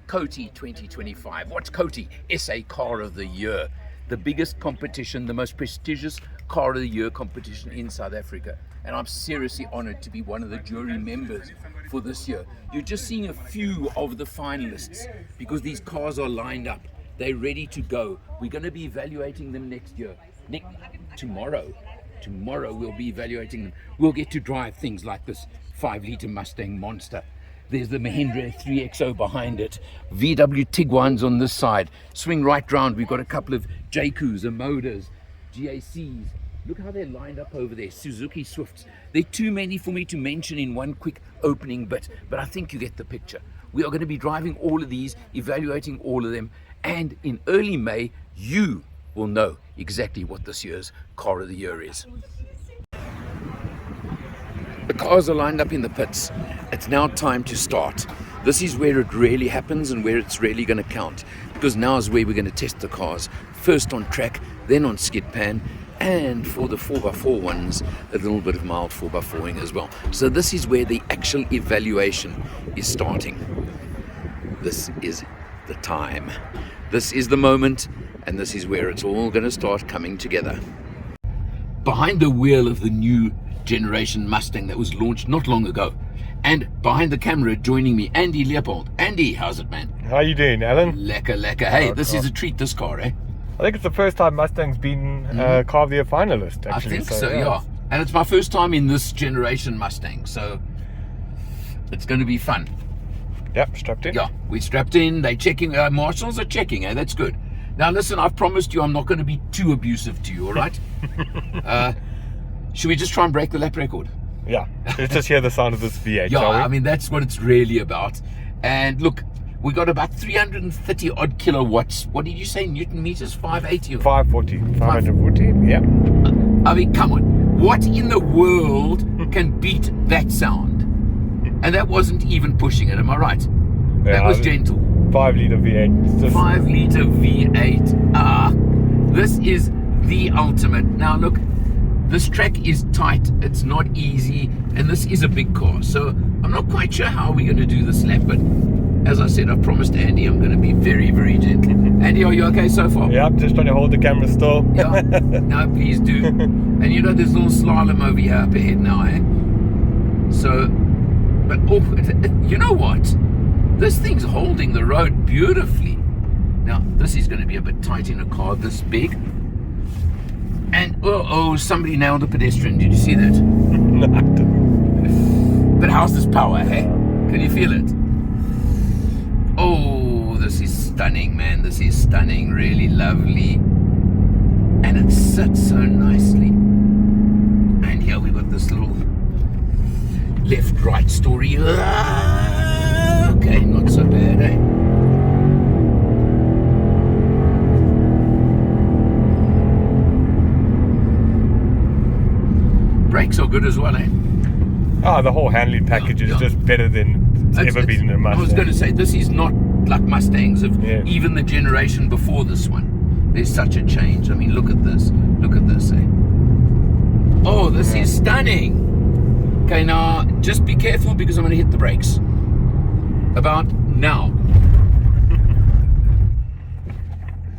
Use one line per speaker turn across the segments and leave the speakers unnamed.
COTY 2025. What's COTY? SA Car of the Year. The biggest competition, the most prestigious Car of the Year competition in South Africa. And I'm seriously honored to be one of the jury members for this year. You're just seeing a few of the finalists because these cars are lined up. They're ready to go. We're going to be evaluating them next year. Tomorrow we'll be evaluating them. We'll get to drive things like this 5-litre Mustang Monster. There's the Mahindra 3XO behind it. VW Tiguan's on this side. Swing right round. We've got a couple of Jaeccos, Amodas, GACs. Look how they're lined up over there. Suzuki Swifts. They're too many for me to mention in one quick opening bit, but I think you get the picture. We are going to be driving all of these, evaluating all of them, and in early May, you will know exactly what this year's Car of the Year is. The cars are lined up in the pits. It's now time to start. This is where it really happens and where it's really going to count, because now is where we're going to test the cars, first on track, then on skid pan, and for the 4x4 ones, a little bit of mild 4x4ing as well. So this is where the actual evaluation is starting. This is the time. This is the moment, and this is where it's all going to start coming together. Behind the wheel of the new generation Mustang that was launched not long ago, and behind the camera joining me, Andy Leopold. Andy, how's it, man?
How you doing, Alan?
Lekker. Hey, this is a treat, this car, eh?
I think it's the first time Mustang's been Car of the Year finalist, actually.
I think so, yeah. And it's my first time in this generation Mustang, so it's going to be fun.
Yep, strapped in.
Yeah, we're strapped in. They're checking. Marshals are checking, eh? That's good. Now, listen, I've promised you I'm not going to be too abusive to you, all right? Should we just try and break the lap record?
Yeah, let's just hear the sound of this V8,
yeah,
shall we?
I mean, that's what it's really about. And look, we got about 330 odd kilowatts. What did you say, Newton meters? 580?
540, yeah.
I mean, come on. What in the world can beat that sound? And that wasn't even pushing it, am I right?
Yeah,
that was gentle.
5-litre V8. Just...
5-litre V8. This is the ultimate. Now look, this track is tight, it's not easy, and this is a big car. So I'm not quite sure how we're going to do this lap, but as I said, I promised Andy I'm going to be very, very gentle. Andy, are you okay so far?
Yeah, I'm just trying to hold the camera still.
Yeah, no, please do. And you know, there's a little slalom over here up ahead now, eh? So, but oh, you know what? This thing's holding the road beautifully. Now, this is going to be a bit tight in a car this big. And, somebody nailed a pedestrian. Did you see that?
No, I didn't.
But how's this power, hey? Can you feel it? Oh, this is stunning, man. This is stunning. Really lovely. And it sits so nicely. And here we've got this little left-right story. Okay, not so bad, eh? Brakes are good as well, eh?
Oh, the whole handling package is just better than it's ever been in a Mustang.
I was going to say, this is not like Mustangs of even the generation before this one. There's such a change. I mean, look at this. Look at this, eh? Oh, this is stunning. Okay, now, just be careful because I'm going to hit the brakes. About now.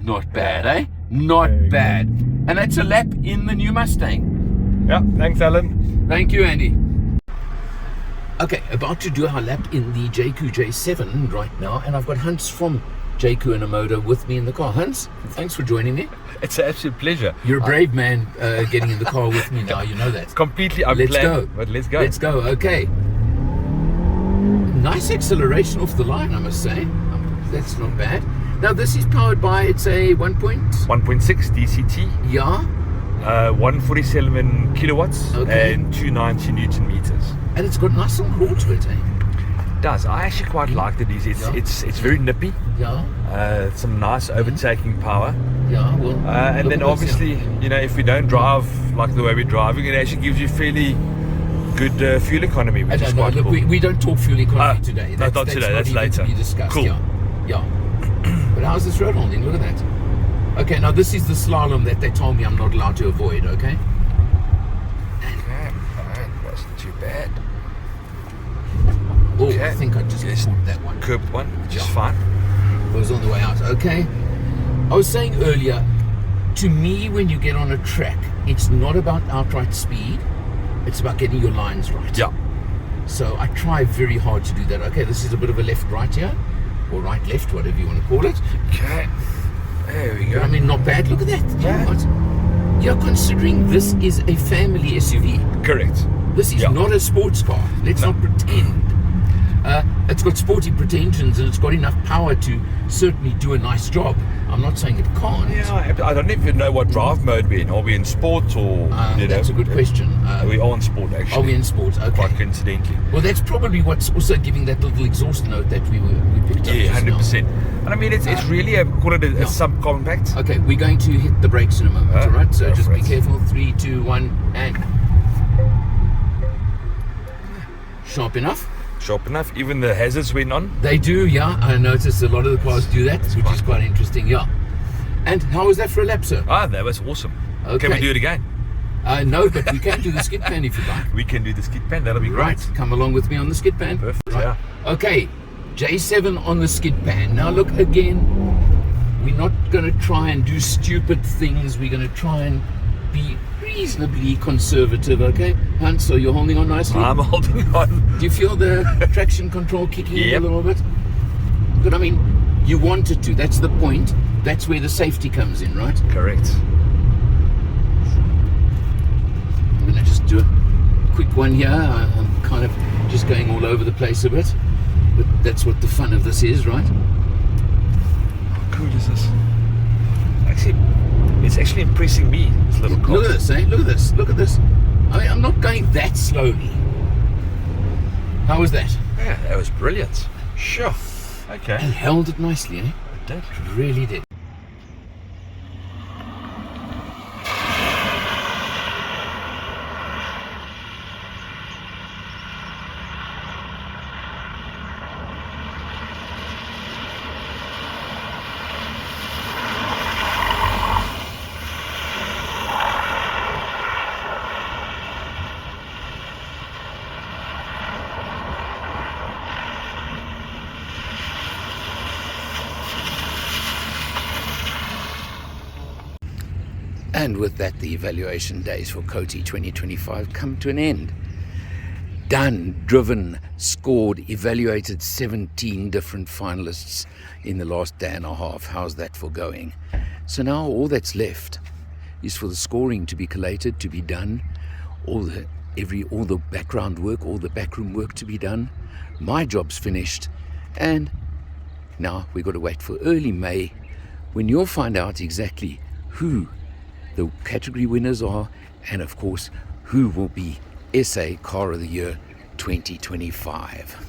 Not bad, eh? Not bad. And that's a lap in the new Mustang.
Yeah, thanks, Alan.
Thank you, Andy. Okay, about to do our lap in the Jaecco J7 right now, and I've got Hans from Jaecco and Amoda with me in the car. Hans, thanks for joining me.
It's an absolute pleasure.
You're a brave man getting in the car with me now, you know that.
Completely unplanned.
Let's go.
But let's go.
Let's go, okay. Nice acceleration off the line, I must say. That's not bad. Now, this is powered by, it's a 1.6
DCT.
Yeah.
147 kilowatts and 290 Newton meters.
And it's got nice little roar to it, eh?
It does. I actually quite like the diesel. It's very nippy.
Yeah.
Some nice overtaking power.
Yeah, well.
And then obviously, you know, if we don't drive like the way we're driving, it actually gives you fairly good fuel economy, which is quite cool.
We don't talk fuel economy today.
Not today. That's later.
To be discussed.
Cool.
Yeah. But how's this road holding? Look at that. Okay, now this is the slalom that they told me I'm not allowed to avoid, okay?
Fine. Wasn't too bad.
Oh, okay. I think I just caught that one.
Curb one, which is fine.
It was on the way out. Okay. I was saying earlier, to me, when you get on a track, it's not about outright speed. It's about getting your lines right.
Yeah.
So I try very hard to do that. Okay, this is a bit of a left-right here, or right-left, whatever you want to call it.
Okay. There we go.
I mean, not bad. Look at that. You know what? You're considering this is a family SUV.
Correct.
This is not a sports car. Let's not pretend. It's got sporty pretensions and it's got enough power to certainly do a nice job. I'm not saying it can't.
Yeah, I don't even know what drive mode we're in. Are we in sport or...
That's a good question.
We are in sport, actually.
Are we in sport? Okay.
Quite coincidentally.
Well, that's probably what's also giving that little exhaust note that we picked up.
Yeah,
just
100%.
now.
And I mean, it's really call it a subcompact.
Okay, we're going to hit the brakes in a moment, all right? So
go
just
for
be
it.
careful. 3, 2, 1, and... Sharp enough?
Sharp enough. Even the hazards went on.
They do, yeah. I noticed a lot of the cars do that, which is quite interesting, yeah. And how was that for a lap, sir?
That was awesome.
Okay.
Can we do it again?
No, but we can do the skid pan if you like.
We can do the skid pan. That'll be
Right,
great.
come along with me on the skid pan.
Perfect,
Right.
yeah.
Okay, J7 on the skid pan. Now look, again, we're not going to try and do stupid things. We're going to try and be reasonably conservative, okay? Hans, so you're holding on nicely?
I'm holding on.
Do you feel the traction control kicking in a
Yep.
little bit? But I mean, you want it to. That's the point. That's where the safety comes in, right?
Correct.
I'm going to just do a quick one here. I'm kind of just going all over the place a bit. But that's what the fun of this is, right?
How cool is this? Actually, it's actually impressing me, this little car.
Look at this, eh? Look at this. Look at this. I mean, I'm not going that slowly. How was that?
Yeah, that was brilliant. Sure. Okay.
And held it nicely, eh?
It did.
It really did. And with that, the evaluation days for COTY 2025 come to an end. Done, driven, scored, evaluated 17 different finalists in the last day and a half. How's that for going? So now all that's left is for the scoring to be collated, to be done, all the background work, all the backroom work to be done. My job's finished, and now we've got to wait for early May, when you'll find out exactly who the category winners are, and of course who will be SA Car of the Year 2025.